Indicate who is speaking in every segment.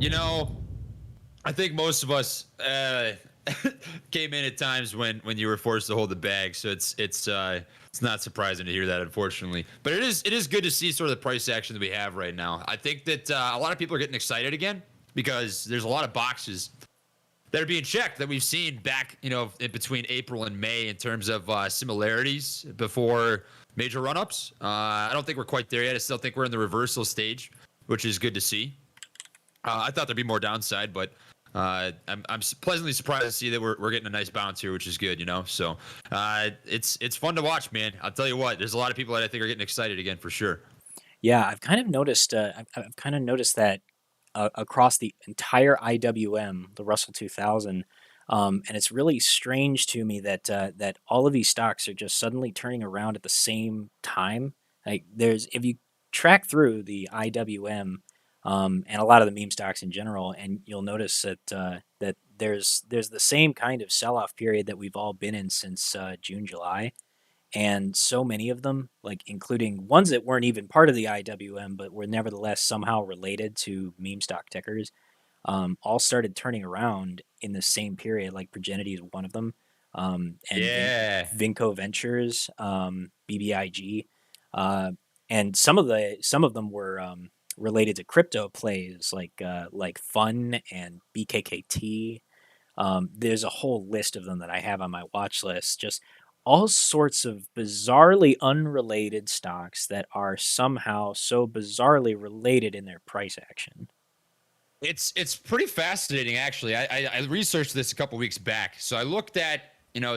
Speaker 1: You know, I think most of us came in at times when you were forced to hold the bag, so it's not surprising to hear that, unfortunately. But it is good to see sort of the price action that we have right now. I think that a lot of people are getting excited again because there's a lot of boxes that are being checked that we've seen back, in between April and May in terms of similarities before major run-ups. I don't think we're quite there yet. I still think we're in the reversal stage, which is good to see. I thought there'd be more downside, but I'm pleasantly surprised to see that we're getting a nice bounce here, which is good, So it's fun to watch, man. I'll tell you what. There's a lot of people that I think are getting excited again for sure.
Speaker 2: Yeah, I've kind of noticed. I've kind of noticed that across the entire IWM, the Russell 2000, and it's really strange to me that that all of these stocks are just suddenly turning around at the same time. Like, there's if you track through the IWM, and a lot of the meme stocks in general, and you'll notice that that there's the same kind of sell-off period that we've all been in since June, July, and so many of them, like including ones that weren't even part of the IWM, but were nevertheless somehow related to meme stock tickers, all started turning around in the same period. Like Progenity is one of them, and
Speaker 1: Yeah.
Speaker 2: Vinco Ventures, BBIG, uh, and some of them were related to crypto plays like Fun and BKKT. There's a whole list of them that I have on my watch list. Just all sorts of bizarrely unrelated stocks that are somehow so bizarrely related in their price action.
Speaker 1: It's pretty fascinating, actually. I researched this a couple weeks back. So I looked at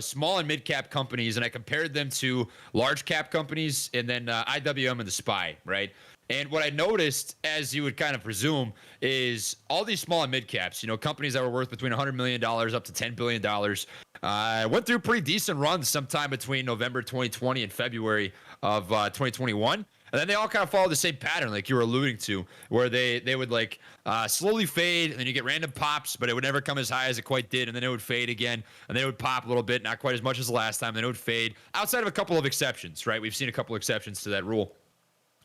Speaker 1: small and mid cap companies, and I compared them to large cap companies, and then IWM and the SPY, right? And what I noticed, as you would kind of presume, is all these small and mid caps, companies that were worth between $100 million up to $10 billion, went through pretty decent runs sometime between November 2020 and February of 2021. And then they all kind of follow the same pattern, like you were alluding to, where they would like slowly fade, and then you get random pops, but it would never come as high as it quite did, and then it would fade again, and then it would pop a little bit, not quite as much as the last time, then it would fade. Outside of a couple of exceptions, right? We've seen a couple of exceptions to that rule.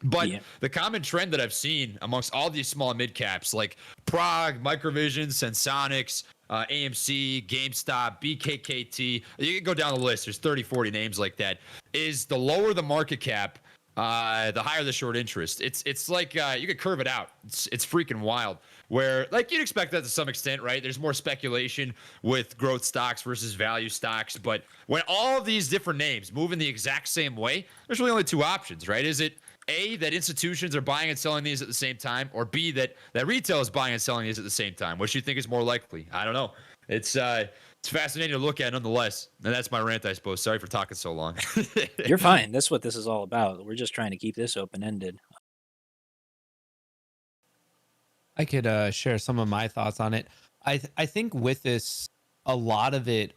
Speaker 1: But
Speaker 2: Yeah.
Speaker 1: the common trend that I've seen amongst all these small mid caps, like Prague, Microvision, Sensonics, AMC, GameStop, BKKT, you can go down the list. There's 30, 40 names like that. Is the lower the market cap, the higher the short interest. It's like you could curve it out. It's freaking wild. Where like you'd expect that to some extent, right? There's more speculation with growth stocks versus value stocks, but when all of these different names move in the exact same way, there's really only two options, right? Is it A, that institutions are buying and selling these at the same time, or B, that retail is buying and selling these at the same time? Which do you think is more likely? I don't know. It's fascinating to look at nonetheless. And that's my rant, I suppose. Sorry for talking so long.
Speaker 2: You're fine. That's what this is all about. We're just trying to keep this open ended.
Speaker 3: I could share some of my thoughts on it. I think with this, a lot of it,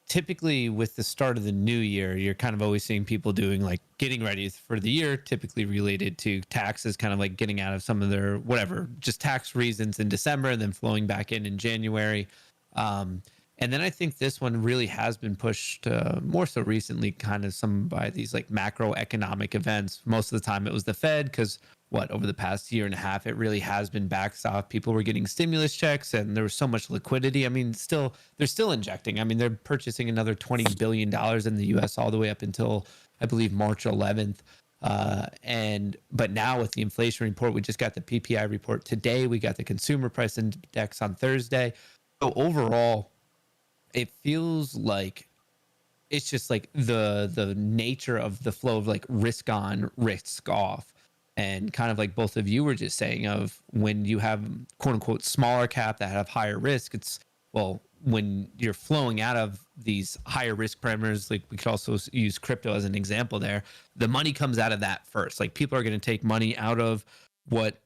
Speaker 3: typically with the start of the new year, you're kind of always seeing people doing like getting ready for the year, typically related to taxes, kind of like getting out of some of their whatever, just tax reasons in December, and then flowing back in January. And then I think this one really has been pushed more so recently, kind of some by these like macroeconomic events. Most of the time it was the Fed, because over the past year and a half, it really has been backstop. People were getting stimulus checks, and there was so much liquidity. I mean, they're still injecting. I mean, they're purchasing another $20 billion in the US all the way up until, I believe, March 11th. But now with the inflation report, we just got the PPI report today. We got the consumer price index on Thursday. So overall, it feels like it's just like the nature of the flow of like risk on, risk off. And kind of like both of you were just saying, of when you have quote unquote smaller cap that have higher risk, it's when you're flowing out of these higher risk parameters, like we could also use crypto as an example there, the money comes out of that first. Like people are going to take money out of what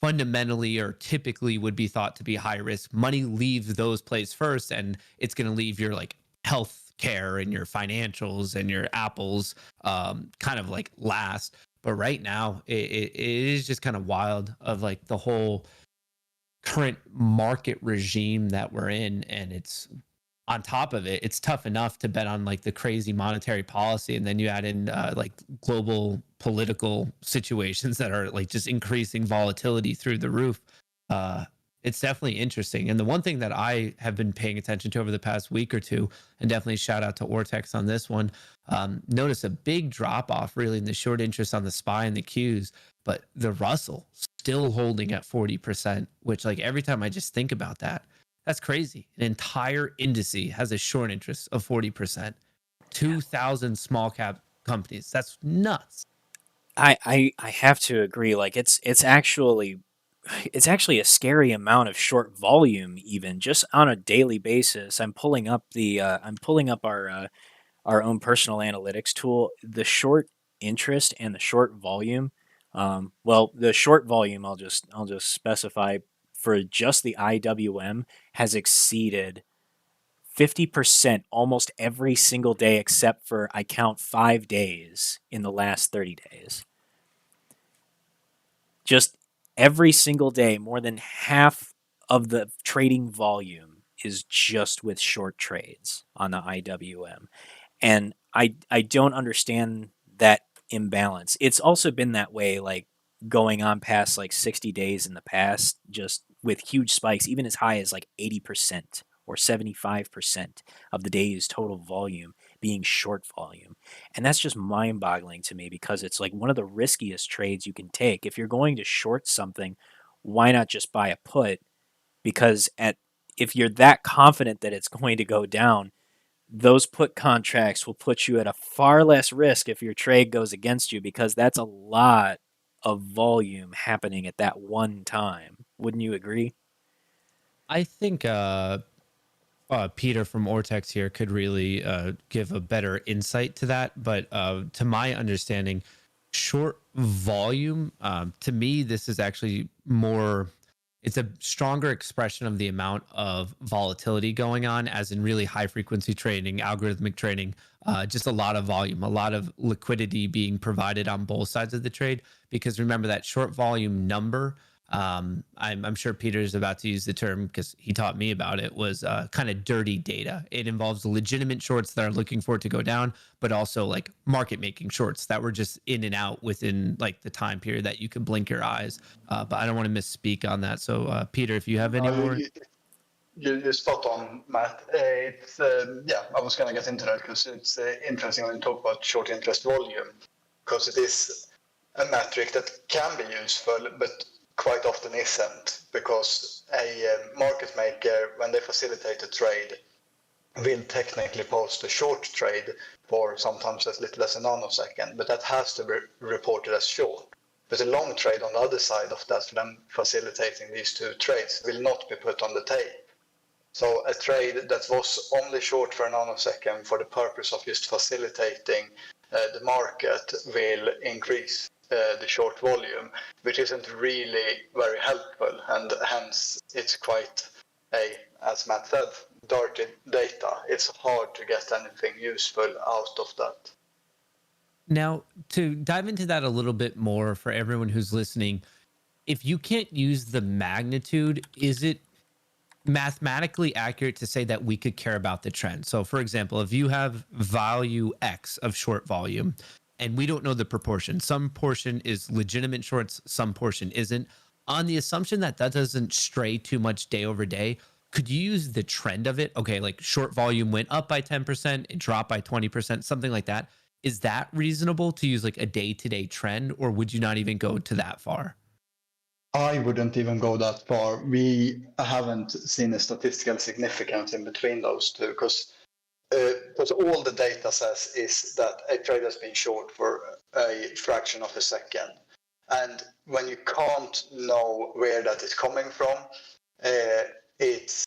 Speaker 3: fundamentally or typically would be thought to be high risk. Money leaves those plays first, and it's going to leave your like health care and your financials and your apples kind of like last. But right now it is just kind of wild of like the whole current market regime that we're in. And it's on top of it, it's tough enough to bet on like the crazy monetary policy, and then you add in like global political situations that are like just increasing volatility through the roof. uh, it's definitely interesting. And the one thing that I have been paying attention to over the past week or two, and definitely shout out to Ortex on this one, notice a big drop off really in the short interest on the SPY and the Qs, but the Russell still holding at 40%, which like every time I just think about that, that's crazy. An entire indice has a short interest of 40%. 2,000 small cap companies. That's nuts.
Speaker 2: I have to agree. Like it's actually a scary amount of short volume, even just on a daily basis. I'm pulling up our own personal analytics tool. The short interest and the short volume. Well, the short volume I'll just specify for just the IWM has exceeded 50% almost every single day except for I count 5 days in the last 30 days. Just every single day, more than half of the trading volume is just with short trades on the IWM. And I don't understand that imbalance. It's also been that way, like going on past like 60 days in the past, just with huge spikes, even as high as like 80% or 75% of the day's total volume being short volume. And that's just mind boggling to me because it's like one of the riskiest trades you can take. If you're going to short something, why not just buy a put? Because if you're that confident that it's going to go down, those put contracts will put you at a far less risk if your trade goes against you because that's a lot of volume happening at that one time. Wouldn't you agree?
Speaker 3: I think Peter from Ortex here could really give a better insight to that. But to my understanding, short volume, to me, this is actually more, it's a stronger expression of the amount of volatility going on, as in really high frequency trading, algorithmic trading, just a lot of volume, a lot of liquidity being provided on both sides of the trade. Because remember that short volume number, I'm sure Peter's about to use the term because he taught me about it, was kind of dirty data. It involves legitimate shorts that are looking for it to go down, but also like market making shorts that were just in and out within like the time period that you can blink your eyes. But I don't want to misspeak on that. So Peter, if you have any
Speaker 4: No,
Speaker 3: more.
Speaker 4: you're spot on, Matt. It's yeah, I was going to get into that because it's interesting when you talk about short interest volume, because it is a metric that can be useful, but quite often isn't, because a market maker, when they facilitate a trade, will technically post a short trade for sometimes as little as a nanosecond, but that has to be reported as short. But a long trade on the other side of that, for them facilitating these two trades, will not be put on the tape. So a trade that was only short for a nanosecond for the purpose of just facilitating the market will increase the short volume, which isn't really very helpful, and hence it's quite as Matt said, dirty data. It's hard to get anything useful out of that.
Speaker 3: Now, to dive into that a little bit more for everyone who's listening, if you can't use the magnitude, is it mathematically accurate to say that we could care about the trend? So, for example, if you have value X of short volume and we don't know the proportion, some portion is legitimate shorts, some portion isn't, on the assumption that that doesn't stray too much day over day, could you use the trend of it? Okay, like short volume went up by 10%, it dropped by 20%, something like that. Is that reasonable to use like a day-to-day trend, or would you not even go to that far?
Speaker 4: I wouldn't even go that far. We haven't seen a statistical significance in between those two, because all the data says is that a trade has been short for a fraction of a second. And when you can't know where that is coming from, it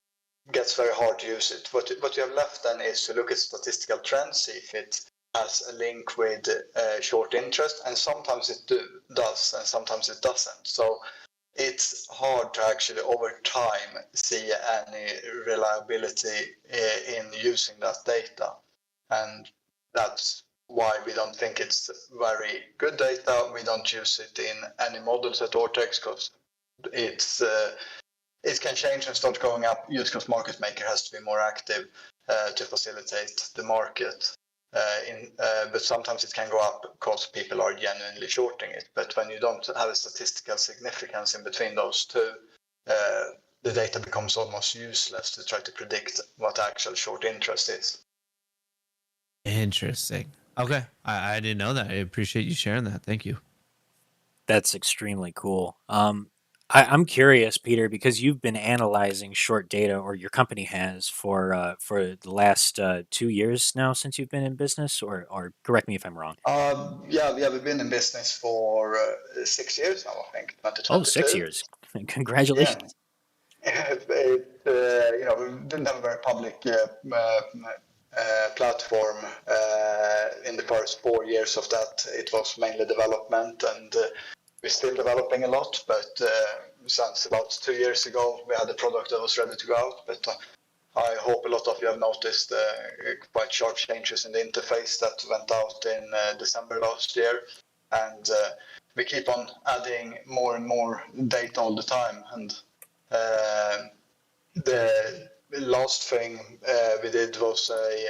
Speaker 4: gets very hard to use it. What you have left then is to look at statistical trends, see if it has a link with short interest, and sometimes it does, and sometimes it doesn't. So it's hard to actually over time see any reliability in using that data, and that's why we don't think it's very good data. We don't use it in any models at Ortex because it can change and start going up just because market maker has to be more active to facilitate the market. But sometimes it can go up because people are genuinely shorting it. But when you don't have a statistical significance in between those two, the data becomes almost useless to try to predict what actual short interest is.
Speaker 3: Interesting. Okay. I didn't know that. I appreciate you sharing that. Thank you.
Speaker 2: That's extremely cool. I'm curious, Peter, because you've been analyzing short data, or your company has, for the last 2 years now since you've been in business, or correct me if I'm wrong.
Speaker 4: Yeah, we've been in business for 6 years now, I think,
Speaker 2: Oh, 6
Speaker 4: 2022.
Speaker 2: years.
Speaker 4: Yeah.
Speaker 2: Congratulations.
Speaker 4: We didn't have a very public platform in the first 4 years of that. It was mainly development, and we're still developing a lot. But since about 2 years ago, we had a product that was ready to go out. But I hope a lot of you have noticed quite sharp changes in the interface that went out in December last year. And we keep on adding more and more data all the time. And the last thing we did was a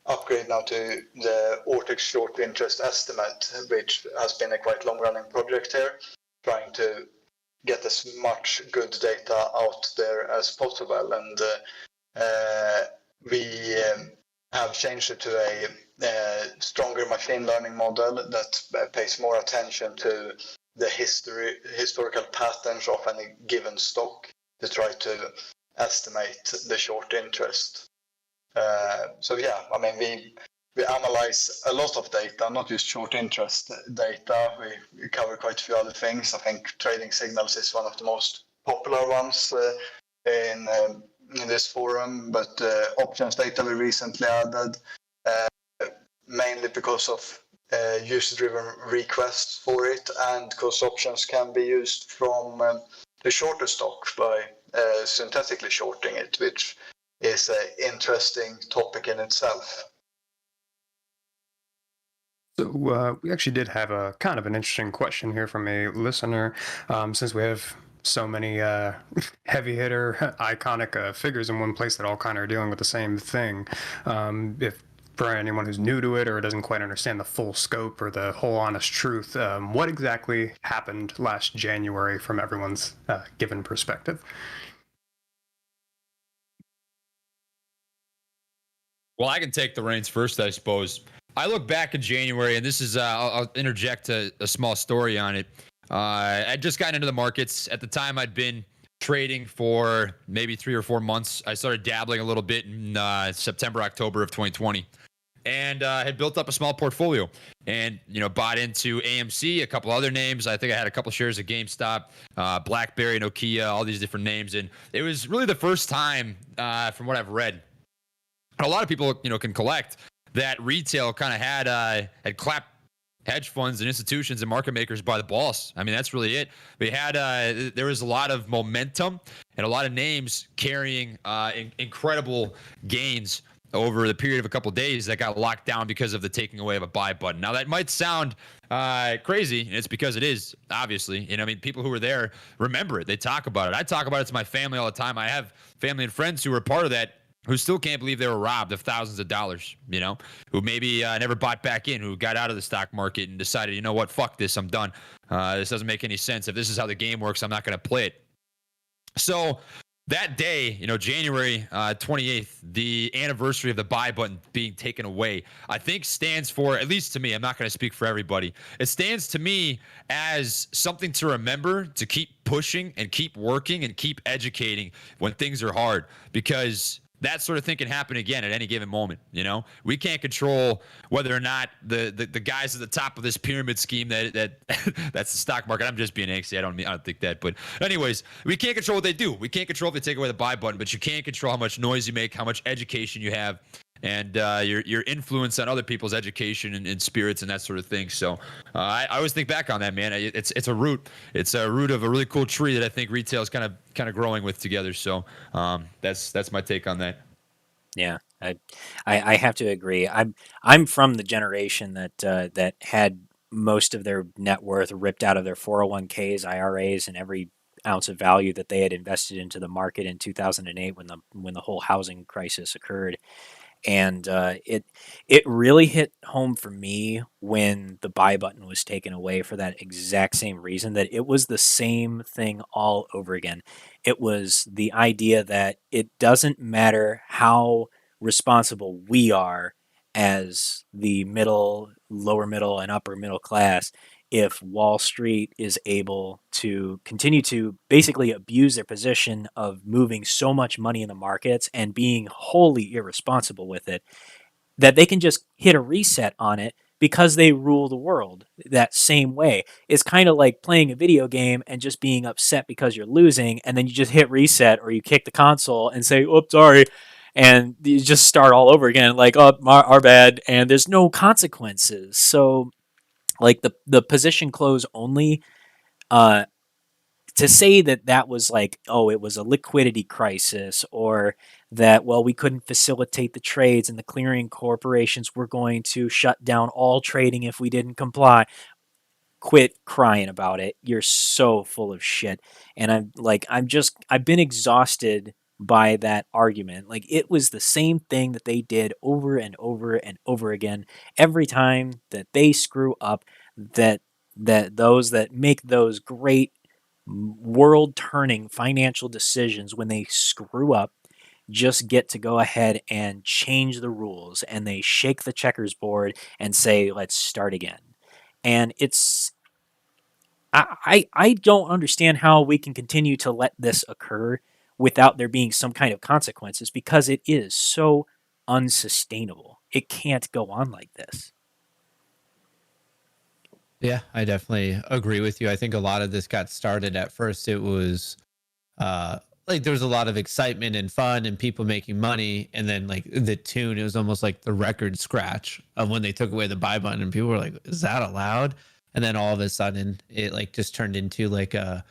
Speaker 4: upgrade now to the Ortex short interest estimate, which has been a quite long-running project here, trying to get as much good data out there as possible. And we have changed it to a stronger machine learning model that pays more attention to the historical patterns of any given stock to try to estimate the short interest. So yeah, I mean, we analyze a lot of data, not just short interest data. We cover quite a few other things. I think trading signals is one of the most popular ones in this forum, but options data we recently added, mainly because of user-driven requests for it, and because options can be used from the shorter stock by synthetically shorting it, which is an interesting topic in itself.
Speaker 5: So we actually did have a kind of an interesting question here from a listener. Since we have so many heavy hitter, iconic figures in one place that all kind of are dealing with the same thing, if for anyone who's new to it or doesn't quite understand the full scope or the whole honest truth, what exactly happened last January from everyone's given perspective?
Speaker 1: Well, I can take the reins first, I suppose. I look back in January, and this is, I'll interject a small story on it. I'd just gotten into the markets. At the time, I'd been trading for maybe 3 or 4 months. I started dabbling a little bit in September, October of 2020, and had built up a small portfolio, and bought into AMC, a couple other names. I think I had a couple shares of GameStop, BlackBerry, Nokia, all these different names, and it was really the first time, from what I've read, and a lot of people can collect, that retail kind of had clapped hedge funds and institutions and market makers by the balls. I mean, that's really it. We had there was a lot of momentum and a lot of names carrying incredible gains over the period of a couple of days that got locked down because of the taking away of a buy button. Now that might sound crazy, and it's because it is, obviously. I mean, people who were there remember it. They talk about it. I talk about it to my family all the time. I have family and friends who were part of that, who still can't believe they were robbed of thousands of dollars, who maybe never bought back in, who got out of the stock market and decided, you know what, fuck this, I'm done. This doesn't make any sense. If this is how the game works, I'm not going to play it. So that day, January 28th, the anniversary of the buy button being taken away, I think stands for, at least to me, I'm not going to speak for everybody, it stands to me as something to remember, to keep pushing and keep working and keep educating when things are hard, because that sort of thing can happen again at any given moment. We can't control whether or not the guys at the top of this pyramid scheme that that's the stock market. I'm just being angsty. I don't think that. But anyways, we can't control what they do. We can't control if they take away the buy button, but you can control how much noise you make, how much education you have, and your influence on other people's education and spirits and that sort of thing. So I always think back on that, man. It's a root. It's a root of a really cool tree that I think retail is kind of growing with together. So that's my take on that.
Speaker 2: Yeah, I have to agree. I'm from the generation that had most of their net worth ripped out of their 401ks, IRAs, and every ounce of value that they had invested into the market in 2008 when the whole housing crisis occurred. And it really hit home for me when the buy button was taken away for that exact same reason, that it was the same thing all over again. It was the idea that it doesn't matter how responsible we are as the middle, lower middle, and upper middle class if Wall Street is able to continue to basically abuse their position of moving so much money in the markets and being wholly irresponsible with it, that they can just hit a reset on it because they rule the world that same way. It's kind of like playing a video game and just being upset because you're losing, and then you just hit reset or you kick the console and say, oops, sorry. And you just start all over again, like, oh, our bad. And there's no consequences. So, like, the position close only, uh, to say that that was like, oh, it was a liquidity crisis, or that, well, we couldn't facilitate the trades and the clearing corporations were going to shut down all trading if we didn't comply. Quit crying about it. You're so full of shit. And I've been exhausted by that argument. Like, it was the same thing that they did over and over and over again. Every time that they screw up, that those that make those great world turning financial decisions, when they screw up, just get to go ahead and change the rules, and they shake the checkers board and say, let's start again. And I don't understand how we can continue to let this occur without there being some kind of consequences, because it is so unsustainable. It can't go on like this.
Speaker 3: Yeah, I definitely agree with you. I think a lot of this got started at first. It was like there was a lot of excitement and fun and people making money. And then like the tune, it was almost like the record scratch of when they took away the buy button and people were like, is that allowed? And then all of a sudden it like just turned into like a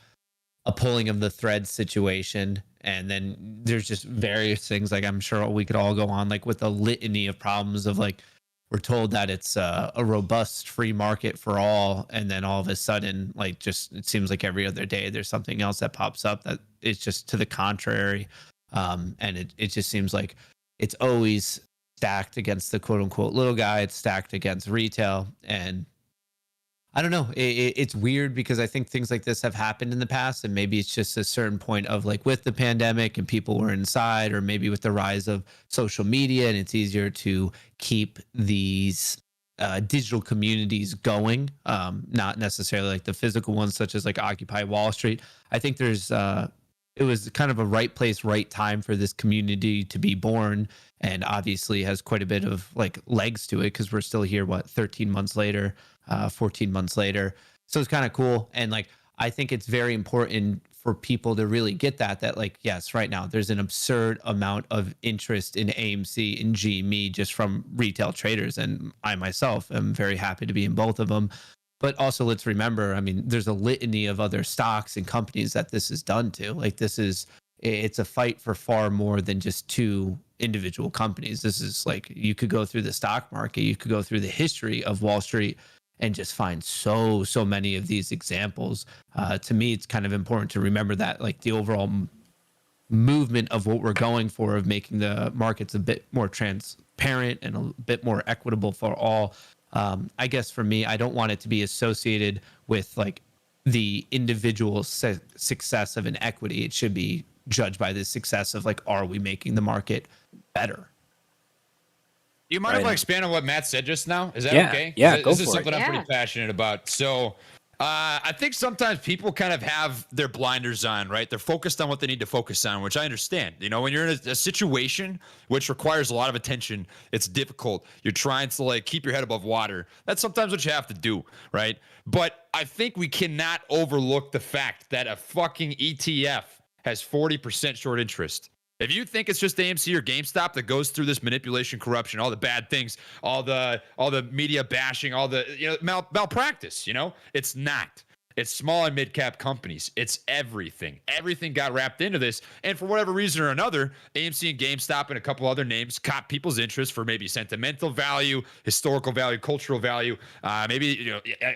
Speaker 3: pulling of the thread situation. And then there's just various things, like I'm sure we could all go on like with a litany of problems of like, we're told that it's a robust free market for all, and then all of a sudden, like, just it seems like every other day there's something else that pops up that is just to the contrary. And it just seems like it's always stacked against the quote unquote little guy. It's stacked against retail. And I don't know. It's weird because I think things like this have happened in the past, and maybe it's just a certain point of like with the pandemic and people were inside, or maybe with the rise of social media, and it's easier to keep these digital communities going, not necessarily like the physical ones, such as like Occupy Wall Street. I think there's it was kind of a right place, right time for this community to be born, and obviously has quite a bit of like legs to it because we're still here, what, 13 months later, 14 months later. So it's kind of cool. And like, I think it's very important for people to really get that like, yes, right now there's an absurd amount of interest in AMC and GME just from retail traders. And I myself am very happy to be in both of them. But also let's remember, I mean, there's a litany of other stocks and companies that this is done to. Like it's a fight for far more than just two individual companies. This is like, you could go through the stock market, you could go through the history of Wall Street and just find so many of these examples. To me, it's kind of important to remember that like the overall movement of what we're going for, of making the markets a bit more transparent and a bit more equitable for all. I guess for me, I don't want it to be associated with like the individual success of an equity. It should be judged by the success of like, are we making the market better?
Speaker 1: Do you mind if I expand on what Matt said just now? Is that okay?
Speaker 2: Yeah, go
Speaker 1: this
Speaker 2: for
Speaker 1: is something
Speaker 2: it.
Speaker 1: I'm pretty passionate about. So I think sometimes people kind of have their blinders on, right? They're focused on what they need to focus on, which I understand. You know, when you're in a situation which requires a lot of attention, it's difficult. You're trying to like keep your head above water. That's sometimes what you have to do, right? But I think we cannot overlook the fact that a fucking ETF has 40% short interest. If you think it's just AMC or GameStop that goes through this manipulation, corruption, all the bad things, all the media bashing, all the malpractice, it's not. It's small and mid cap companies. It's everything. Everything got wrapped into this, and for whatever reason or another, AMC and GameStop and a couple other names caught people's interest for maybe sentimental value, historical value, cultural value. Maybe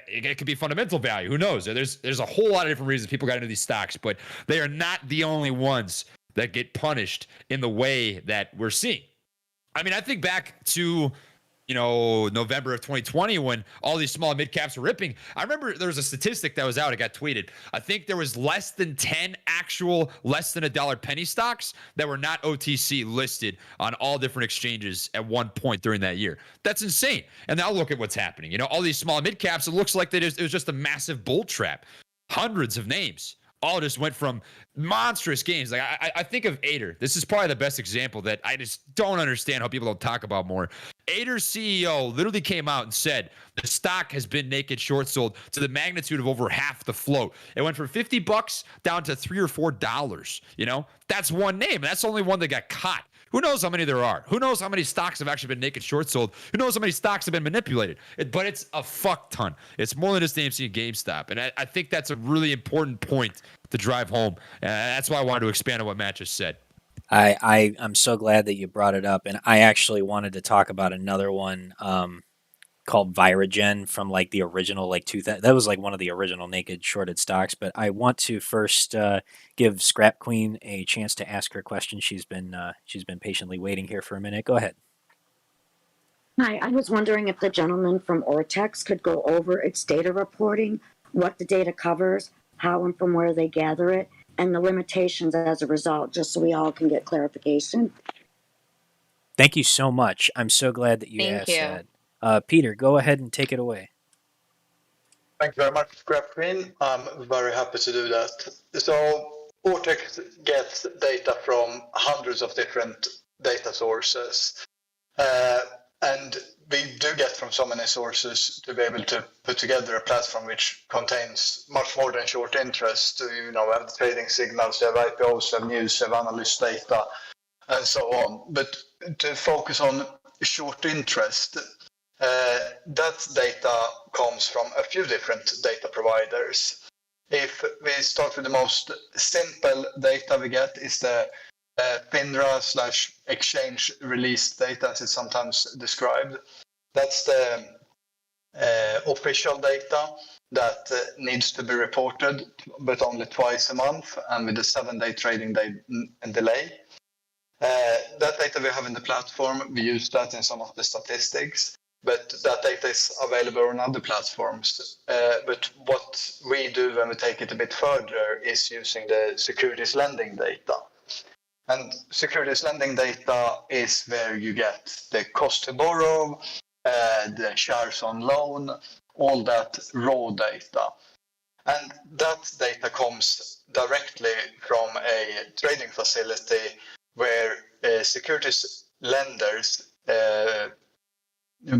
Speaker 1: it could be fundamental value. Who knows? There's a whole lot of different reasons people got into these stocks, but they are not the only ones that get punished in the way that we're seeing. I mean, I think back to, November of 2020 when all these small and mid caps were ripping. I remember there was a statistic that was out. It got tweeted. I think there was less than 10 actual less than $1 penny stocks that were not OTC listed on all different exchanges at one point during that year. That's insane. And now look at what's happening. All these small and mid caps, it looks like it was just a massive bull trap. Hundreds of names all just went from monstrous games. Like I think of Ader. This is probably the best example that I just don't understand how people don't talk about more. Ader's CEO literally came out and said the stock has been naked short sold to the magnitude of over half the float. It went from $50 down to $3 or $4. That's one name. That's the only one that got caught. Who knows how many there are? Who knows how many stocks have actually been naked short sold? Who knows how many stocks have been manipulated? But it's a fuck ton. It's more than just AMC and GameStop. And I think that's a really important point to drive home. That's why I wanted to expand on what Matt just said.
Speaker 2: I'm so glad that you brought it up. And I actually wanted to talk about another one called Viragen from like the original, like 2000. That was like one of the original naked shorted stocks. But I want to first give Scrap Queen a chance to ask her question. She's been patiently waiting here for a minute. Go ahead.
Speaker 6: Hi, I was wondering if the gentleman from Ortex could go over its data reporting, what the data covers, how and from where they gather it, and the limitations as a result, just so we all can get clarification.
Speaker 2: Thank you so much. I'm so glad that you asked that. Peter, go ahead and take it away.
Speaker 4: Thank you very much, Scrap Queen. I'm very happy to do that. So Ortex gets data from hundreds of different data sources. And we do get from so many sources to be able to put together a platform which contains much more than short interest. We have the trading signals, we have IPOs, we have news, we have analyst data, and so on. But to focus on short interest, that data comes from a few different data providers. If we start with the most simple data we get is the FINRA/exchange release data, as it's sometimes described. That's the official data that needs to be reported, but only twice a month and with a 7-day trading day delay. That data we have in the platform, we use that in some of the statistics, but that data is available on other platforms. But what we do when we take it a bit further is using the securities lending data. And securities lending data is where you get the cost to borrow, the shares on loan, all that raw data. And that data comes directly from a trading facility where securities lenders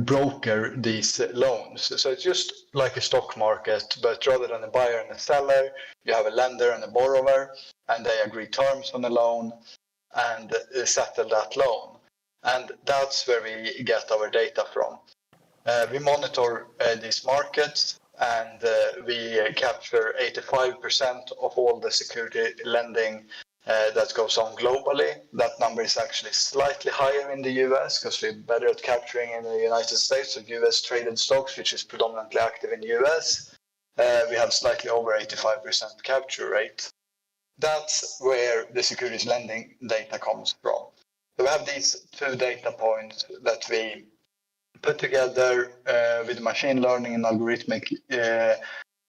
Speaker 4: broker these loans. So it's just like a stock market, but rather than a buyer and a seller, you have a lender and a borrower, and they agree terms on the loan and settle that loan. And that's where we get our data from. We monitor these markets, and we capture 85% of all the security lending that goes on globally. That number is actually slightly higher in the US because we're better at capturing in the United States, so US traded stocks, which is predominantly active in the US. We have slightly over 85% capture rate. That's where the securities lending data comes from. So we have these two data points that we put together with machine learning and algorithmic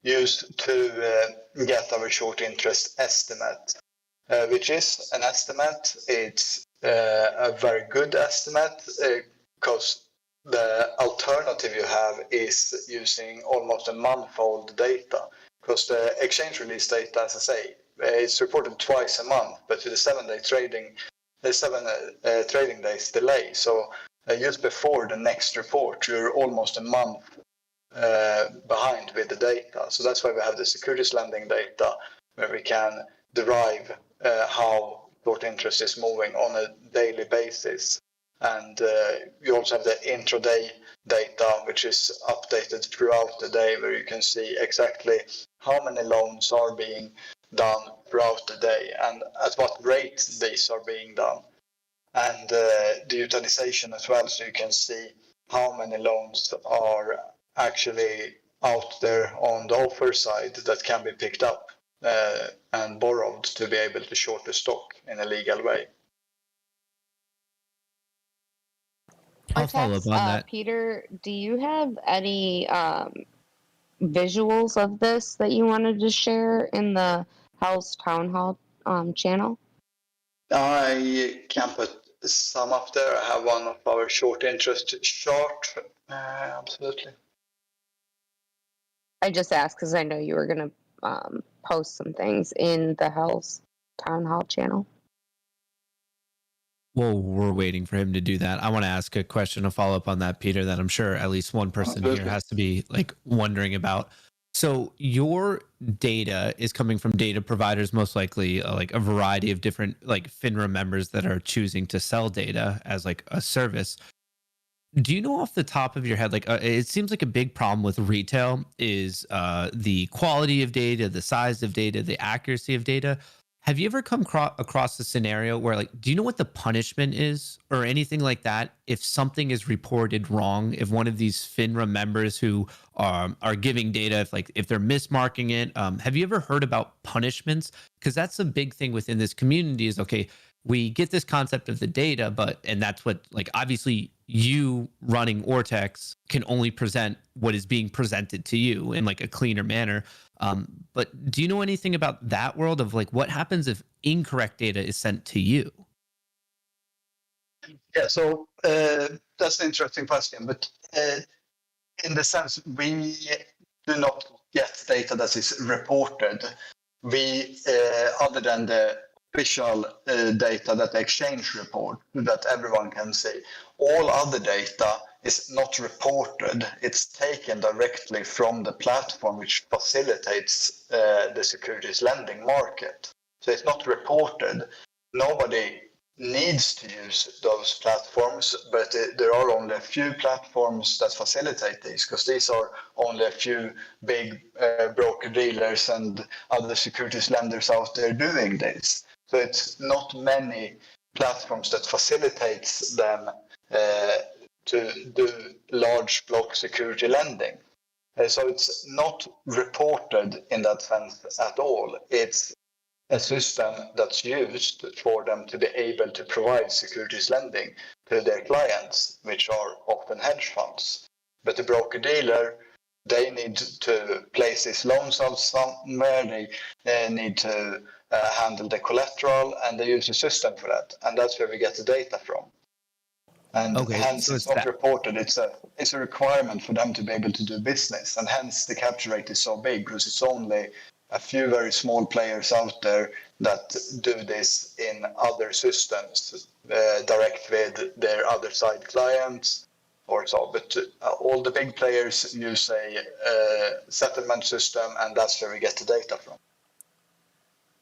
Speaker 4: used to get our short interest estimate. Which is an estimate. It's a very good estimate because the alternative you have is using almost a month-old data, because the exchange release data, as I say, it's reported twice a month, but with the 7-day trading, there's 7 trading days delay. So just before the next report, you're almost a month behind with the data. So that's why we have the securities lending data, where we can derive how short interest is moving on a daily basis. And you also have the intraday data, which is updated throughout the day, where you can see exactly how many loans are being done throughout the day and at what rate these are being done. And the utilization as well, so you can see how many loans are actually out there on the offer side that can be picked up and borrowed to be able to short the stock in a legal way.
Speaker 3: I'll follow up on that.
Speaker 7: Peter, do you have any visuals of this that you wanted to share in the House Town Hall channel?
Speaker 4: I can put some up there. I have one of our short interest chart. Absolutely.
Speaker 7: I just asked because I know you were going to post some things in the House Town Hall channel.
Speaker 3: Well, we're waiting for him to do that. I want to ask a question to follow up on that, Peter, that I'm sure at least one person here has to be like wondering about. So your data is coming from data providers, most likely like a variety of different like FINRA members that are choosing to sell data as like a service. Do you know off the top of your head, like it seems like a big problem with retail is the quality of data, the size of data, the accuracy of data. Have you ever come across a scenario where, like, do you know what the punishment is or anything like that if something is reported wrong? If one of these FINRA members who are giving data, if they're mismarking it, have you ever heard about punishments? Because that's a big thing within this community. Is okay, we get this concept of the data, and that's what, like, obviously you running Ortex can only present what is being presented to you in like a cleaner manner. But do you know anything about that world of like what happens if incorrect data is sent to you?
Speaker 4: Yeah, so that's an interesting question. But in the sense, we do not get data that is reported. We, other than the official data that the exchange report that everyone can see, all other data is not reported. It's taken directly from the platform which facilitates the securities lending market. So it's not reported. Nobody needs to use those platforms, but there are only a few platforms that facilitate these, because these are only a few big broker dealers and other securities lenders out there doing this. So it's not many platforms that facilitates them to do large block security lending. So it's not reported in that sense at all. It's a system that's used for them to be able to provide securities lending to their clients, which are often hedge funds. But the broker dealer, they need to place these loans out somewhere, they need to handle the collateral, and they use a system for that. And that's where we get the data from. And hence, so it's not reported. It's a requirement for them to be able to do business, and hence the capture rate is so big, because it's only a few very small players out there that do this in other systems, direct with their other side clients or so. But all the big players use a settlement system, and that's where we get the data from.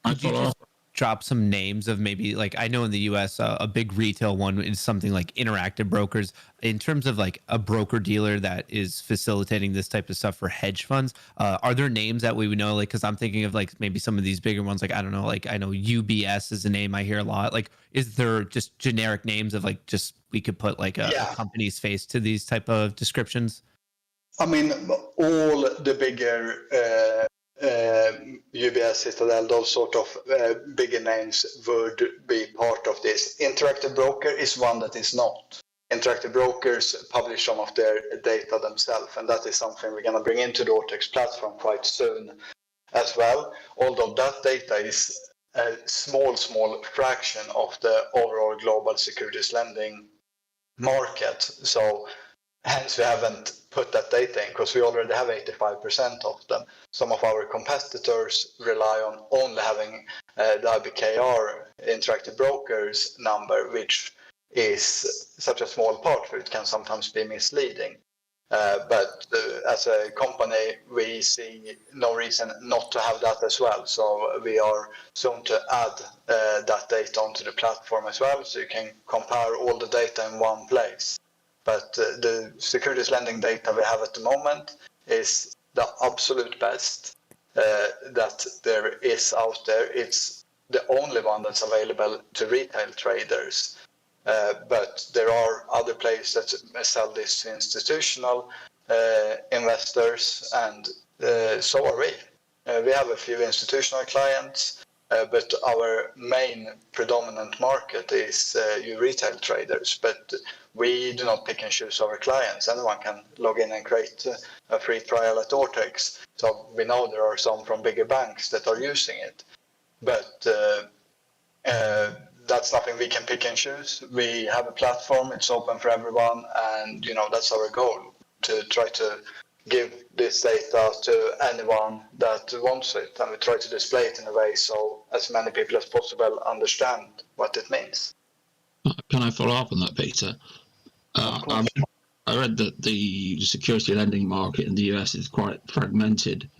Speaker 3: Could you just drop some names of maybe, like, I know in the US a big retail one is something like Interactive Brokers. In terms of like a broker dealer that is facilitating this type of stuff for hedge funds, are there names that we would know? Like, because I'm thinking of like maybe some of these bigger ones, like I don't know, like I know UBS is a name I hear a lot. Like, is there just generic names of like just we could put like a company's face to these type of descriptions?
Speaker 4: I mean, all the bigger UBS, Citadel, those sort of bigger names would be part of this. Interactive Broker is one that is not. Interactive Brokers publish some of their data themselves, and that is something we're going to bring into the Ortex platform quite soon as well. Although that data is a small fraction of the overall global securities lending market. So hence we haven't put that data in, because we already have 85% of them. Some of our competitors rely on only having the IBKR Interactive Brokers number, which is such a small part where it can sometimes be misleading. But as a company, we see no reason not to have that as well. So we are soon to add that data onto the platform as well, so you can compare all the data in one place. But the securities lending data we have at the moment is the absolute best that there is out there. It's the only one that's available to retail traders. But there are other players that sell this to institutional investors, and so are we. We have a few institutional clients, But our main predominant market is you retail traders. But we do not pick and choose our clients. Anyone can log in and create a free trial at Ortex. So we know there are some from bigger banks that are using it. But that's nothing we can pick and choose. We have a platform, it's open for everyone, and that's our goal, to try to give this data to anyone that wants it, and we try to display it in a way so as many people as possible understand what it means.
Speaker 8: Can I follow up on that, Peter? I read that the security lending market in the US is quite fragmented.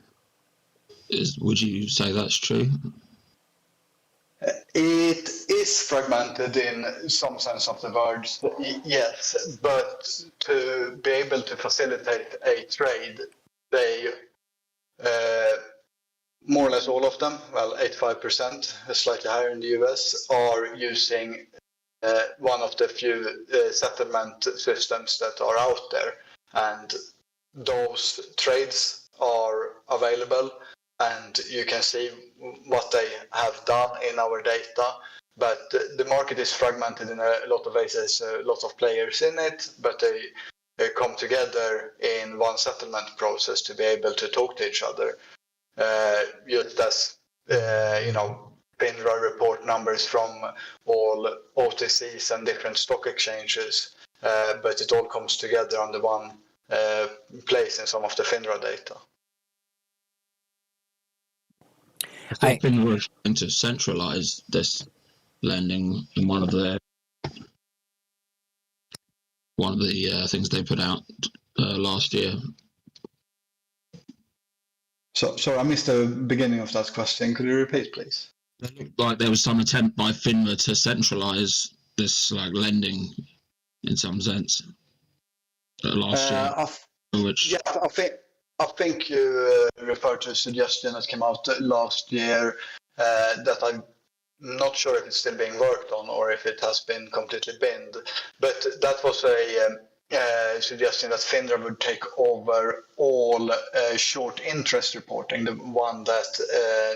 Speaker 8: Would you say that's true?
Speaker 4: It is fragmented in some sense of the words, yes, but to be able to facilitate a trade, they, more or less all of them, well, 85%, slightly higher in the US, are using one of the few settlement systems that are out there. And those trades are available, and you can see what they have done in our data. But the market is fragmented in a lot of ways. There's a lot of players in it, but they come together in one settlement process to be able to talk to each other. Just as, FINRA report numbers from all OTCs and different stock exchanges, but it all comes together under one place in some of the FINRA data.
Speaker 8: I thought FINRA were trying to centralize this lending in one of the things they put out last year.
Speaker 4: So I missed the beginning of that question. Could you repeat, please?
Speaker 8: It looked like there was some attempt by FINRA to centralize this lending in some sense last year.
Speaker 4: I think you referred to a suggestion that came out last year that I'm not sure if it's still being worked on or if it has been completely binned. But that was a suggestion that FINRA would take over all short interest reporting, the one that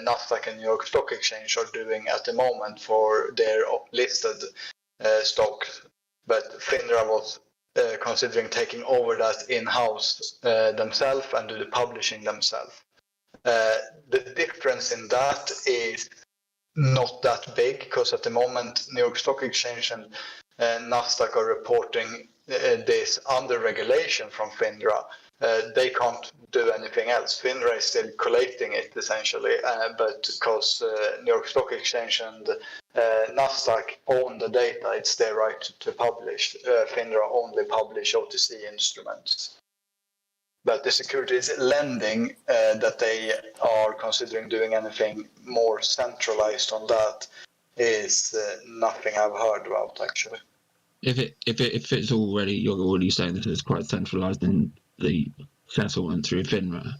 Speaker 4: Nasdaq and New York Stock Exchange are doing at the moment for their listed stocks. But FINRA was considering taking over that in-house themselves and do the publishing themselves. The difference in that is not that big, because at the moment New York Stock Exchange and Nasdaq are reporting this under regulation from FINRA. They can't do anything else. FINRA is still collating it essentially, but because New York Stock Exchange and Nasdaq own the data, it's their right to publish. FINRA only publish OTC instruments. But the securities lending that they are considering doing anything more centralized on that is nothing I've heard about actually.
Speaker 8: If it's already, you're already saying that it's quite centralized in the settlement through FINRA,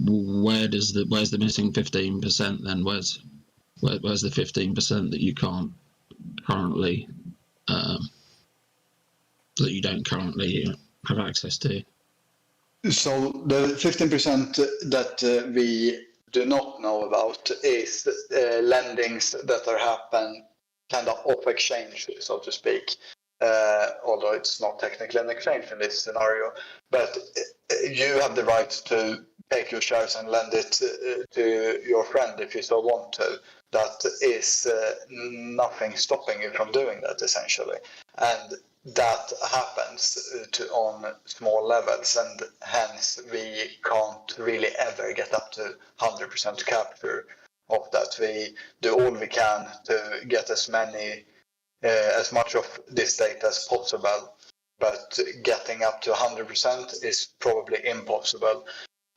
Speaker 8: where's the missing 15% then? Where's the 15% that you can't currently that you don't currently have access to?
Speaker 4: So the 15% that we do not know about is lendings that are happen kind of off exchange, so to speak. Although it's not technically an exchange in this scenario, but you have the right to take your shares and lend it to your friend if you so want to. That is nothing stopping you from doing that essentially, and that happens on small levels, and hence we can't really ever get up to 100% capture of that. We do all we can to get as much of this data as possible, but getting up to 100% is probably impossible.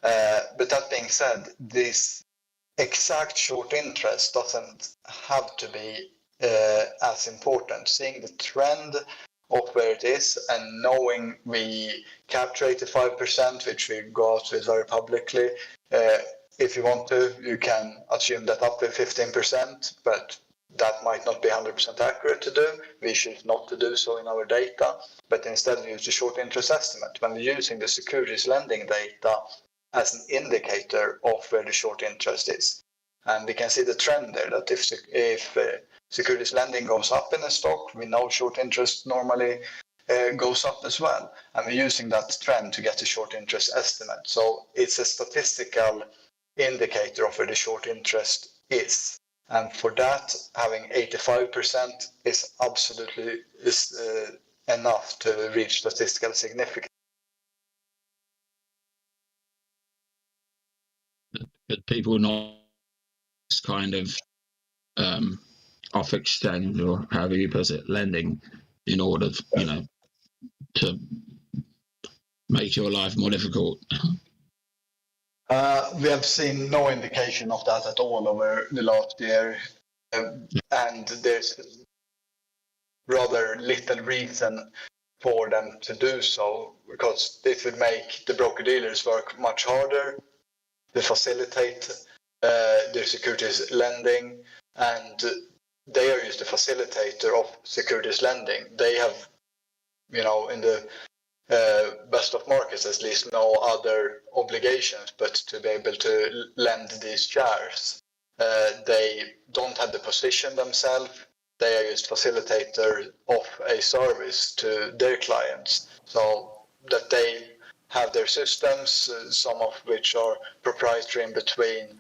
Speaker 4: But that being said, this exact short interest doesn't have to be as important. Seeing the trend of where it is and knowing we capture 85%, which we go out with very publicly, if you want to, you can assume that up to 15%, but that might not be 100% accurate to do. We choose not to do so in our data, but instead we use the short interest estimate when we're using the securities lending data as an indicator of where the short interest is. And we can see the trend there that if securities lending goes up in a stock, we know short interest normally goes up as well. And we're using that trend to get a short interest estimate. So it's a statistical indicator of where the short interest is. And for that, having 85% is absolutely enough to reach statistical significance.
Speaker 8: But people not kind of off exchange, or however you put it, lending, in order, to make your life more difficult.
Speaker 4: We have seen no indication of that at all over the last year, and there's rather little reason for them to do so, because this would make the broker-dealers work much harder to facilitate their securities lending, and they are just the facilitator of securities lending. They have, in the best of markets, at least, no other obligations but to be able to lend these shares. They don't have the position themselves. They are just facilitator of a service to their clients, so that they have their systems, some of which are proprietary in between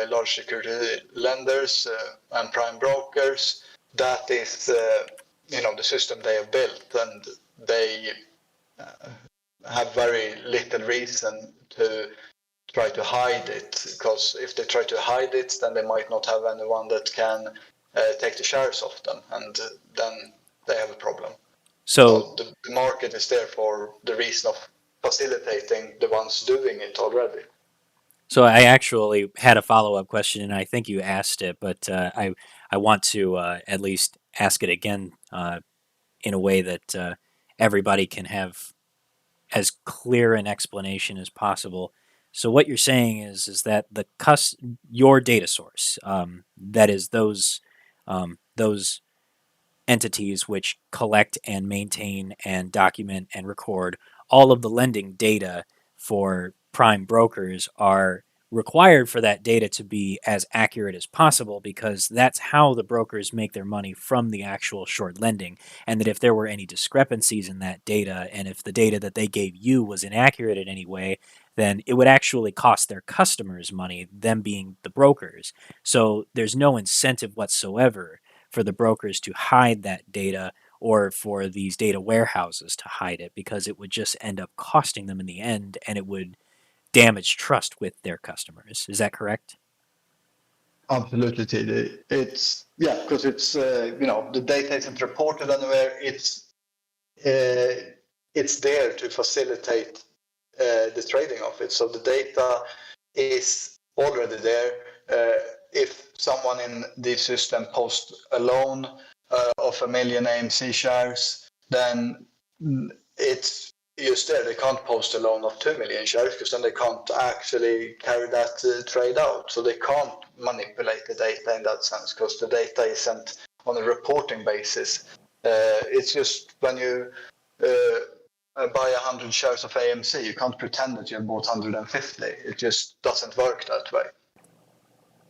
Speaker 4: large security lenders and prime brokers. That is, the system they have built, and they have very little reason to try to hide it, because if they try to hide it, then they might not have anyone that can take the shares off them, and then they have a problem.
Speaker 2: So
Speaker 4: the market is there for the reason of facilitating the ones doing it already.
Speaker 2: So I actually had a follow-up question, and I think you asked it, but I want to at least ask it again in a way that everybody can have as clear an explanation as possible. So what you're saying is that your data source, that is those entities which collect and maintain and document and record all of the lending data for prime brokers, are required for that data to be as accurate as possible, because that's how the brokers make their money from the actual short lending. And that if there were any discrepancies in that data, and if the data that they gave you was inaccurate in any way, then it would actually cost their customers money, them being the brokers. So there's no incentive whatsoever for the brokers to hide that data, or for these data warehouses to hide it, because it would just end up costing them in the end, and it would damage trust with their customers. Is that correct?
Speaker 4: Absolutely, TD. Because it's the data isn't reported anywhere. It's there to facilitate the trading of it. So the data is already there. If someone in the system posts a loan of 1 million AMC shares, then it's just there. They can't post a loan of 2 million shares, because then they can't actually carry that trade out. So they can't manipulate the data in that sense, because the data isn't on a reporting basis. It's just when you buy 100 shares of AMC, you can't pretend that you bought 150. It just doesn't work that way.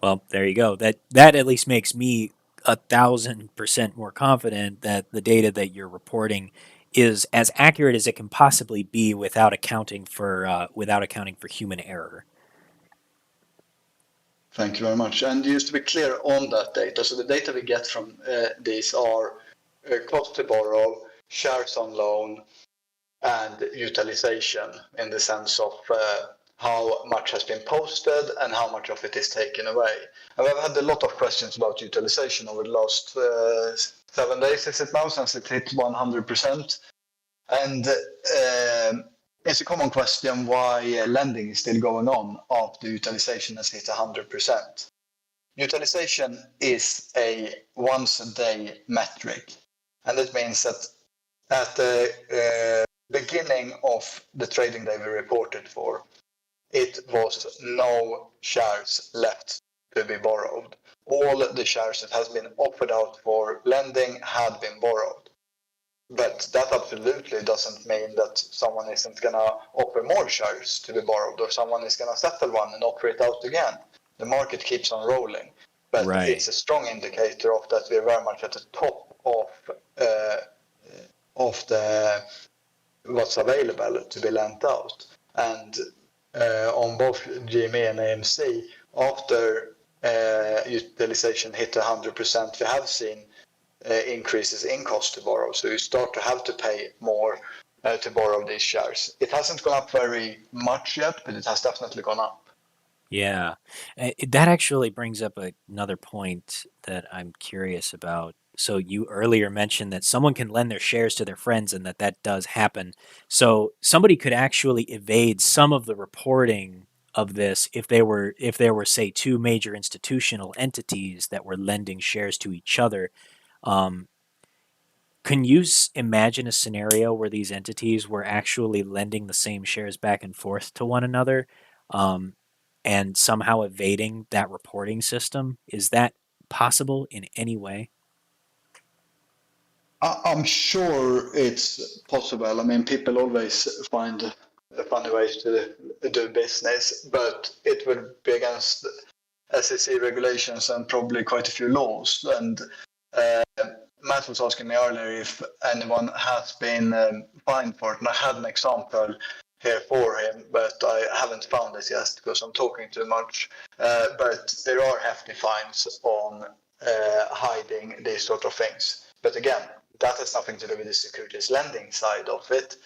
Speaker 2: Well, there you go. That at least makes me 1,000% more confident that the data that you're reporting is as accurate as it can possibly be, without accounting for human error.
Speaker 4: Thank you very much. And just to be clear on that data, so the data we get from these are cost to borrow, shares on loan, and utilization, in the sense of how much has been posted and how much of it is taken away. And I've had a lot of questions about utilization over the last 7 days, is it now, since it hit 100%. And it's a common question why lending is still going on after utilization has hit 100%. Utilization is a once-a-day metric, and it means that at the beginning of the trading day we reported for, it was no shares left to be borrowed. All the shares that has been offered out for lending had been borrowed. But that absolutely doesn't mean that someone isn't going to offer more shares to be borrowed, or someone is going to settle one and offer it out again. The market keeps on rolling, but
Speaker 2: Right.
Speaker 4: it's a strong indicator of that we're very much at the top of the what's available to be lent out. And on both GME and AMC, after utilization hit 100%, we have seen increases in cost to borrow. So you start to have to pay more to borrow these shares. It hasn't gone up very much yet, but it has definitely gone up.
Speaker 2: Yeah, that actually brings up another point that I'm curious about. So you earlier mentioned that someone can lend their shares to their friends and that does happen. So somebody could actually evade some of the reporting of this if there were say two major institutional entities that were lending shares to each other. Um, can you imagine a scenario where these entities were actually lending the same shares back and forth to one another? And somehow evading that reporting system? Is that possible in any way?
Speaker 4: I'm sure it's possible. I mean, people always find funny ways to do business, but it would be against SEC regulations and probably quite a few laws. And Matt was asking me earlier if anyone has been fined for it, and I had an example here for him, but I haven't found it yet because I'm talking too much. But there are hefty fines on hiding these sort of things. But again, that has nothing to do with the securities lending side of it.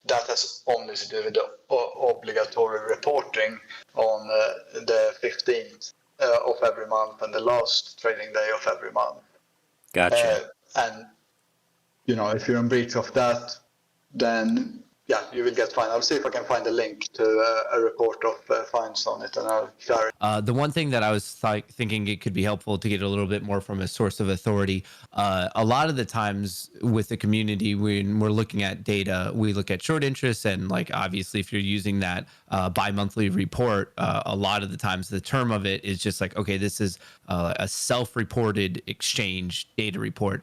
Speaker 4: That has only to do with the obligatory reporting on the 15th of every month and the last trading day of every month.
Speaker 2: Gotcha.
Speaker 4: And, if you're in breach of that, then you will get fined. I'll see if I can find a link to a report of fines on it, and I'll share it.
Speaker 3: The one thing that I was thinking it could be helpful to get a little bit more from a source of authority. A lot of the times with the community, when we're looking at data, we look at short interest, and like obviously, if you're using that bi-monthly report, a lot of the times the term of it is just like, okay, this is a self-reported exchange data report.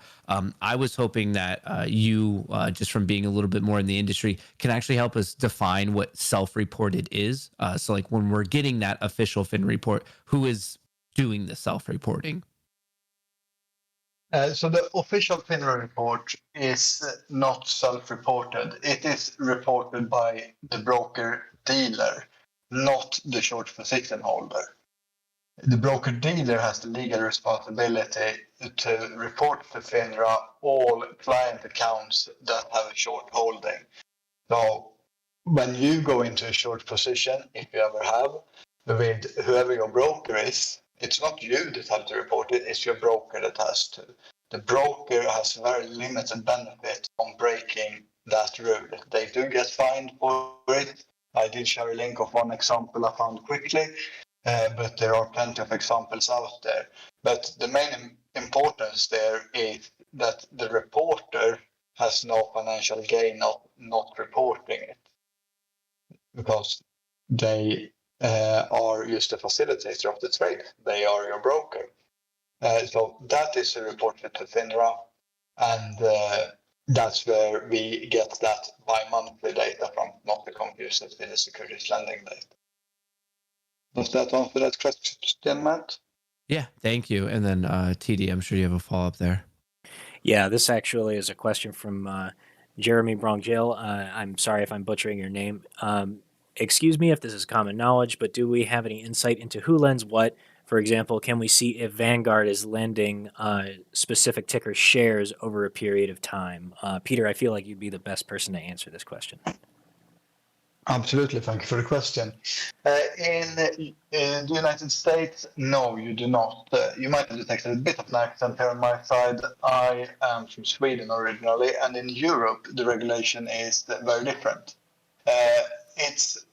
Speaker 3: I was hoping that you, just from being a little bit more in the industry, can actually help us define what self-reported is. So like when we're getting that official FIN report, who is doing the self-reporting?
Speaker 4: So the official FINRA report is not self-reported. It is reported by the broker-dealer, not the short position holder. The broker-dealer has the legal responsibility to report to FINRA all client accounts that have a short holding. So when you go into a short position, if you ever have, with whoever your broker is, it's not you that have to report it, it's your broker that has to. The broker has very limited benefit on breaking that rule. They do get fined for it. I did share a link of one example I found quickly, but there are plenty of examples out there. But the main importance there is that the reporter has no financial gain of not reporting it, because they are just a facilitator of the trade. They are your broker. So that is reported to FINRA, and that's where we get that bi-monthly data from, not to confuse it with the securities lending data. Does that answer that question, Matt?
Speaker 3: Yeah, thank you. And then TD, I'm sure you have a follow-up there.
Speaker 2: Yeah, this actually is a question from Jeremy Brongil. I'm sorry if I'm butchering your name. Excuse me if this is common knowledge, but do we have any insight into who lends what? For example, can we see if Vanguard is lending specific ticker shares over a period of time? Peter, I feel like you'd be the best person to answer this question.
Speaker 4: Absolutely, thank you for the question. In the United States, no, you do not. You might have detected a bit of an accent here on my side. I am from Sweden originally, and in Europe, the regulation is very different. It's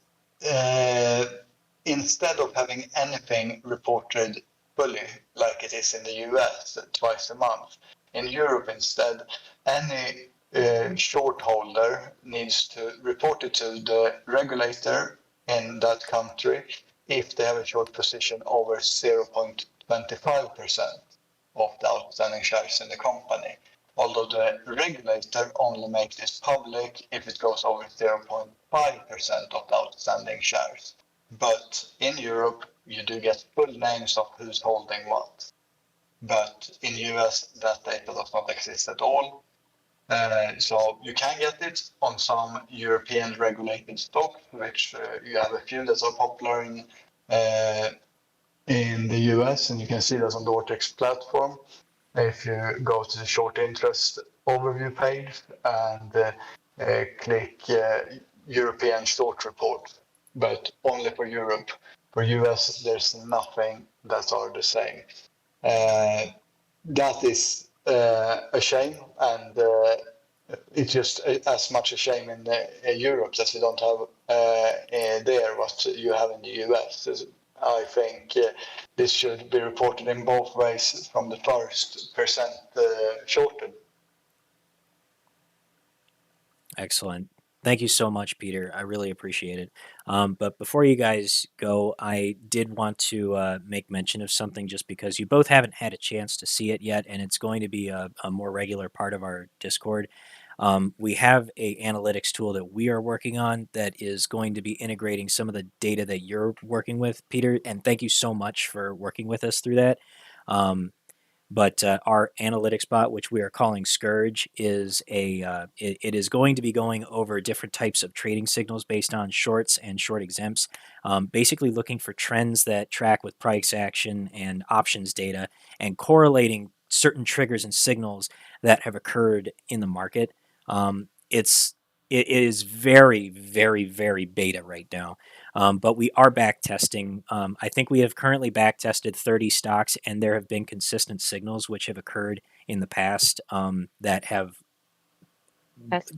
Speaker 4: instead of having anything reported fully like it is in the US twice a month, in Europe instead, any short holder needs to report it to the regulator in that country if they have a short position over 0.25% of the outstanding shares in the company. Although the regulator only makes this public if it goes over 0.5% of the outstanding shares. But in Europe, you do get full names of who's holding what. But in US, that data does not exist at all. So you can get it on some European regulated stock, which you have a few that are popular in the US, and you can see this on the Ortex platform. If you go to the short interest overview page and click European short report, but only for Europe. For US, there's nothing that are the same. That is a shame, and it's just as much a shame in Europe that we don't have there what you have in the US. I think this should be reported in both ways from the first percent shorted.
Speaker 2: Excellent. Thank you so much, Peter. I really appreciate it. But before you guys go, I did want to make mention of something just because you both haven't had a chance to see it yet, and it's going to be a more regular part of our Discord. We have a analytics tool that we are working on that is going to be integrating some of the data that you're working with, Peter, and thank you so much for working with us through that. But our analytics bot, which we are calling Scourge, is it is going to be going over different types of trading signals based on shorts and short exempts, basically looking for trends that track with price action and options data and correlating certain triggers and signals that have occurred in the market. It is very, very, very beta right now. But we are back testing. I think we have currently back tested 30 stocks, and there have been consistent signals which have occurred in the past that have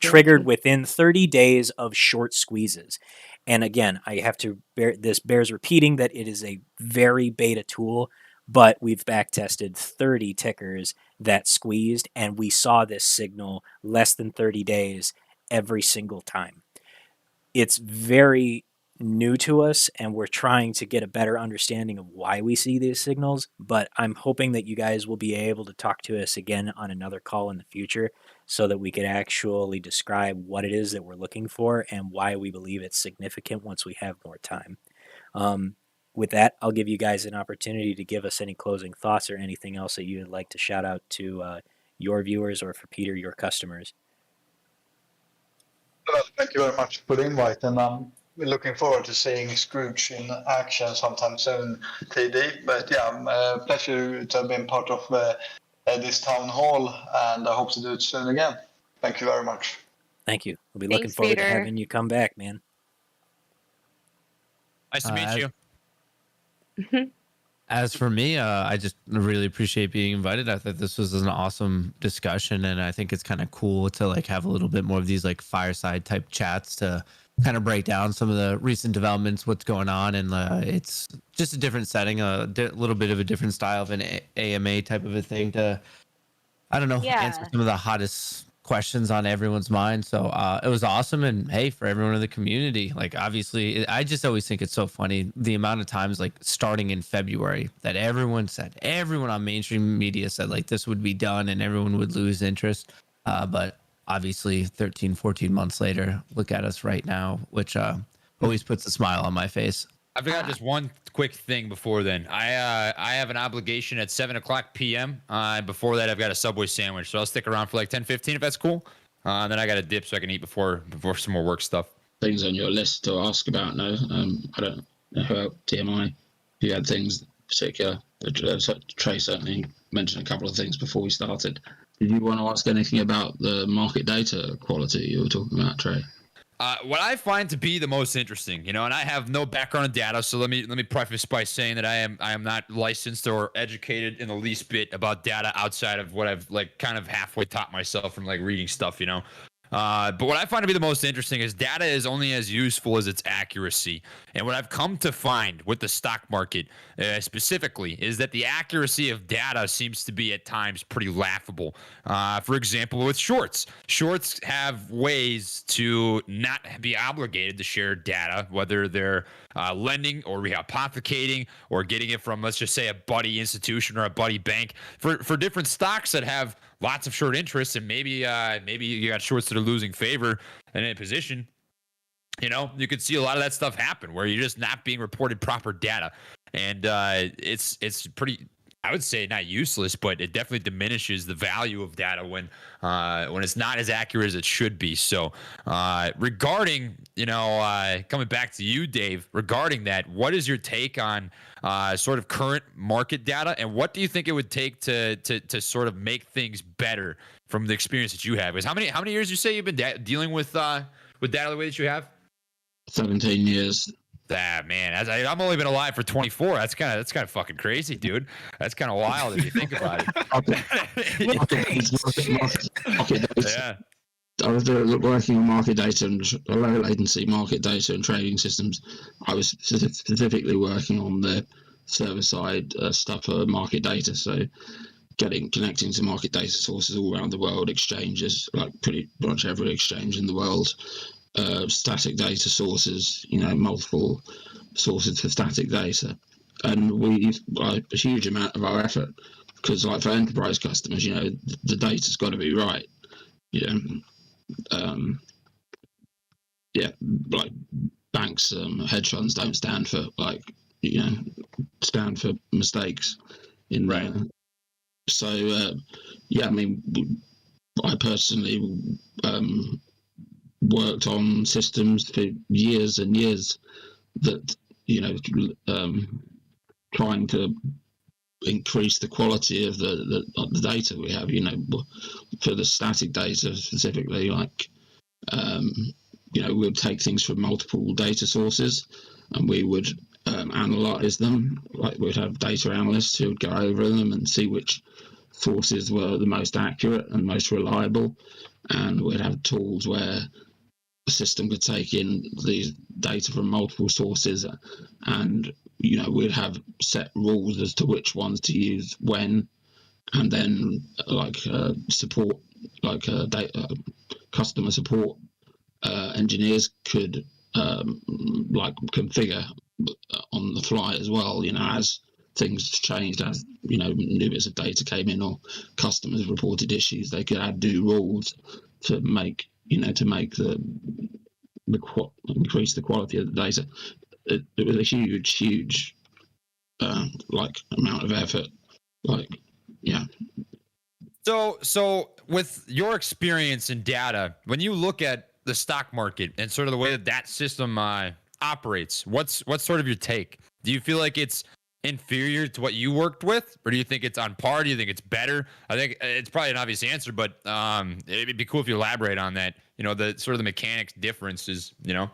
Speaker 2: triggered within 30 days of short squeezes. And again, I have to bears repeating that it is a very beta tool, but we've back tested 30 tickers that squeezed, and we saw this signal less than 30 days every single time. It's very new to us, and we're trying to get a better understanding of why we see these signals, but I'm hoping that you guys will be able to talk to us again on another call in the future so that we could actually describe what it is that we're looking for and why we believe it's significant once we have more time. With that, I'll give you guys an opportunity to give us any closing thoughts or anything else that you'd like to shout out to your viewers, or for Peter, your customers.
Speaker 4: Well, thank you very much for the invite, and I'm looking forward to seeing Scrooge in action sometime soon, TD. But yeah, pleasure to have been part of this town hall, and I hope to do it soon again. Thank you very much.
Speaker 2: Thank you. We'll be looking
Speaker 7: Thanks,
Speaker 2: forward to
Speaker 7: Peter.
Speaker 2: having you come back, man.
Speaker 1: Nice to meet you.
Speaker 3: As for me, I just really appreciate being invited. I thought this was an awesome discussion, and I think it's kind of cool to like have a little bit more of these like fireside type chats to kind of break down some of the recent developments, what's going on, and it's just a different setting, a little bit of a different style of an AMA type of a thing to, I don't know, answer some of the hottest questions on everyone's mind. So it was awesome. And hey, for everyone in the community, like obviously I just always think it's so funny the amount of times like starting in February that everyone on mainstream media said like this would be done and everyone would lose interest, but obviously 13 14 months later, look at us right now, which always puts a smile on my face.
Speaker 1: I forgot just one quick thing before then. I have an obligation at 7:00 p.m. Before that, I've got a Subway sandwich, so I'll stick around for like 10-15 if that's cool. And then I got a dip so I can eat before some more work stuff.
Speaker 8: Things on your list to ask about now. I don't know about TMI. If you had things in particular, Trey certainly mentioned a couple of things before we started. Did you want to ask anything about the market data quality you were talking about, Trey?
Speaker 1: What I find to be the most interesting, and I have no background in data, so let me preface by saying that I am not licensed or educated in the least bit about data outside of what I've like kind of halfway taught myself from like reading stuff, But what I find to be the most interesting is data is only as useful as its accuracy. And what I've come to find with the stock market specifically is that the accuracy of data seems to be at times pretty laughable. For example, with shorts. Shorts have ways to not be obligated to share data, whether they're lending or rehypothecating or getting it from, let's just say, a buddy institution or a buddy bank for different stocks that have lots of short interest, and maybe you got shorts that are losing favor in a position. You could see a lot of that stuff happen where you're just not being reported proper data. and it's pretty. I would say not useless, but it definitely diminishes the value of data when it's not as accurate as it should be. So, regarding coming back to you, Dave, regarding that, what is your take on sort of current market data, and what do you think it would take to sort of make things better from the experience that you have? Because how many years you say you've been dealing with data the way that you have?
Speaker 8: 17 years.
Speaker 1: Ah, man, I'm only been alive for 24. That's kind of fucking crazy, dude. That's kind of wild if you think about it. Yeah.
Speaker 8: I was working on market data and low latency market data and trading systems. I was specifically working on the server side stuff for market data. So connecting to market data sources all around the world, exchanges, like pretty much every exchange in the world, static data sources, multiple sources for static data. And we use a huge amount of our effort because, like, for enterprise customers, the data's got to be right. Like banks, hedge funds don't stand for mistakes in
Speaker 1: right.
Speaker 8: So I mean, I personally worked on systems for years and years that trying to increase the quality of the data we have. For the static data specifically, like we'd take things from multiple data sources and we would analyze them. Like, we'd have data analysts who would go over them and see which sources were the most accurate and most reliable, and we'd have tools where the system could take in these data from multiple sources, and we'd have set rules as to which ones to use when, and then support, customer support engineers could configure on the fly as well, as things changed, as new bits of data came in or customers reported issues, they could add new rules to make increase the quality of the data. It was a huge amount of effort.
Speaker 1: So with your experience in data, when you look at the stock market and sort of the way that system operates, what's sort of your take? Do you feel like it's inferior to what you worked with, or do you think it's on par? Do you think it's better? I think it's probably an obvious answer, but it'd be cool if you elaborate on that. The sort of the mechanics differences.
Speaker 8: The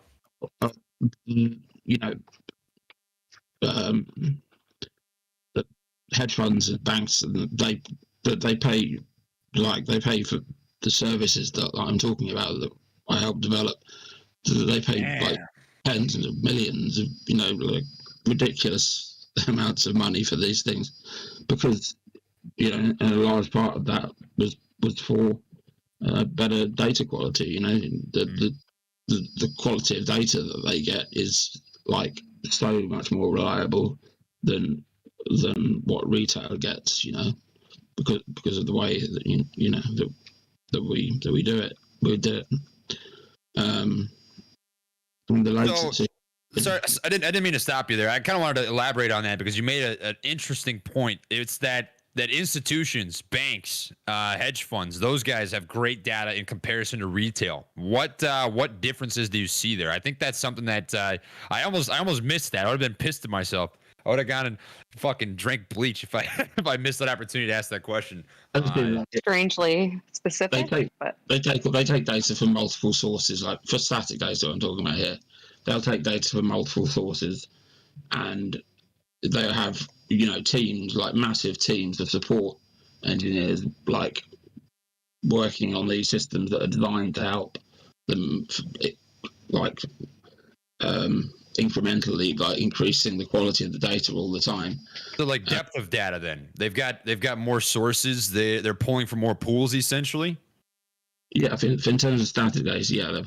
Speaker 8: hedge funds and banks, they pay for the services that I'm talking about that I helped develop. They pay like tens of millions of ridiculous amounts of money for these things, because and a large part of that was for better data quality. The quality of data that they get is like so much more reliable than what retail gets, because of the way that that we do it. We do it. The latency.
Speaker 1: Sorry, I didn't mean to stop you there. I kind of wanted to elaborate on that because you made an interesting point. It's that institutions, banks, hedge funds, those guys have great data in comparison to retail. What differences do you see there? I think that's something that I almost missed that. I would have been pissed at myself. I would have gone and fucking drank bleach if I missed that opportunity to ask that question.
Speaker 7: Strangely specific,
Speaker 8: they take data from multiple sources. Like, for static data, I'm talking about here, they'll take data from multiple sources, and they'll have teams, like massive teams of support engineers, like working on these systems that are designed to help them, incrementally, like increasing the quality of the data all the time.
Speaker 1: So, like, depth of data, then they've got more sources. They're pulling from more pools, essentially.
Speaker 8: Yeah, in terms of static data, yeah.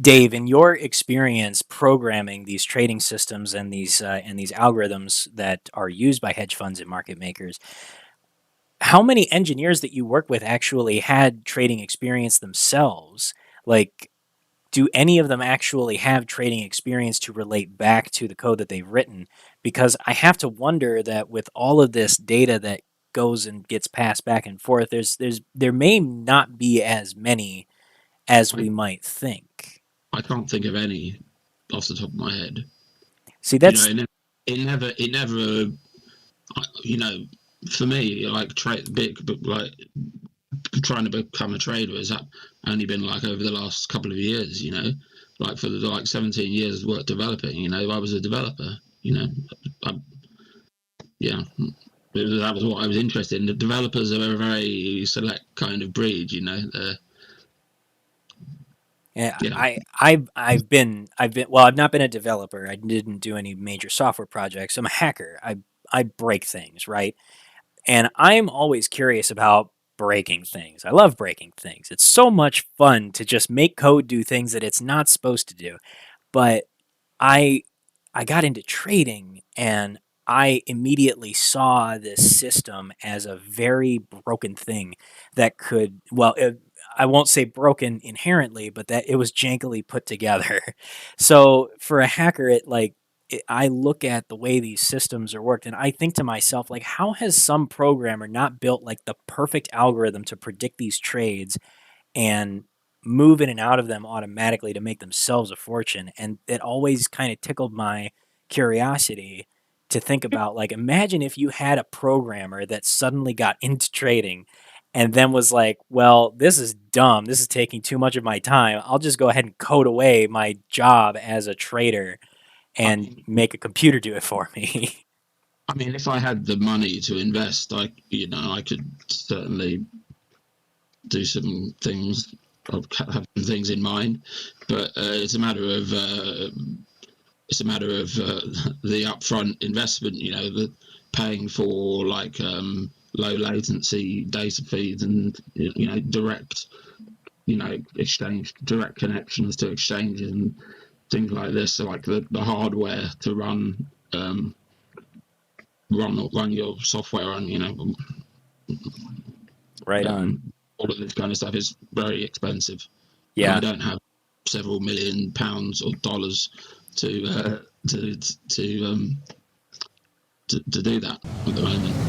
Speaker 2: Dave, in your experience programming these trading systems and these algorithms that are used by hedge funds and market makers, how many engineers that you work with actually had trading experience themselves? Like, do any of them actually have trading experience to relate back to the code that they've written? Because I have to wonder that with all of this data that goes and gets passed back and forth, there may not be as many as we might think.
Speaker 8: I can't think of any off the top of my head.
Speaker 2: See, that's
Speaker 8: it never. You know, for me, like like trying to become a trader has only been like over the last couple of years. You know, like for the 17 years work developing. You know, I was a developer. You know, yeah. That was what I was interested in. The developers are a very select kind of breed, you know.
Speaker 2: Yeah,
Speaker 8: Yeah.
Speaker 2: I've not been a developer. I didn't do any major software projects. I'm a hacker. I break things, right? And I'm always curious about breaking things. I love breaking things. It's so much fun to just make code do things that it's not supposed to do. But I I got into trading and I immediately saw this system as a very broken thing that could, I won't say broken inherently, but that it was jankily put together. So for a hacker, I look at the way these systems are worked and I think to myself, like, how has some programmer not built like the perfect algorithm to predict these trades and move in and out of them automatically to make themselves a fortune? And it always kind of tickled my curiosity to think about, like, imagine if you had a programmer that suddenly got into trading and then was like, well, this is dumb. This is taking too much of my time. I'll just go ahead and code away my job as a trader and make a computer do it for me.
Speaker 8: I mean, if I had the money to invest, I could certainly do some things. I'll have some things in mind, but it's a matter of the upfront investment. You know, the paying for like low latency data feeds and direct direct connections to exchanges and things like this. So like the hardware to run your software on.
Speaker 2: Right on.
Speaker 8: All of this kind of stuff is very expensive.
Speaker 2: Yeah.
Speaker 8: And I don't have several million pounds or dollars to do that at the moment.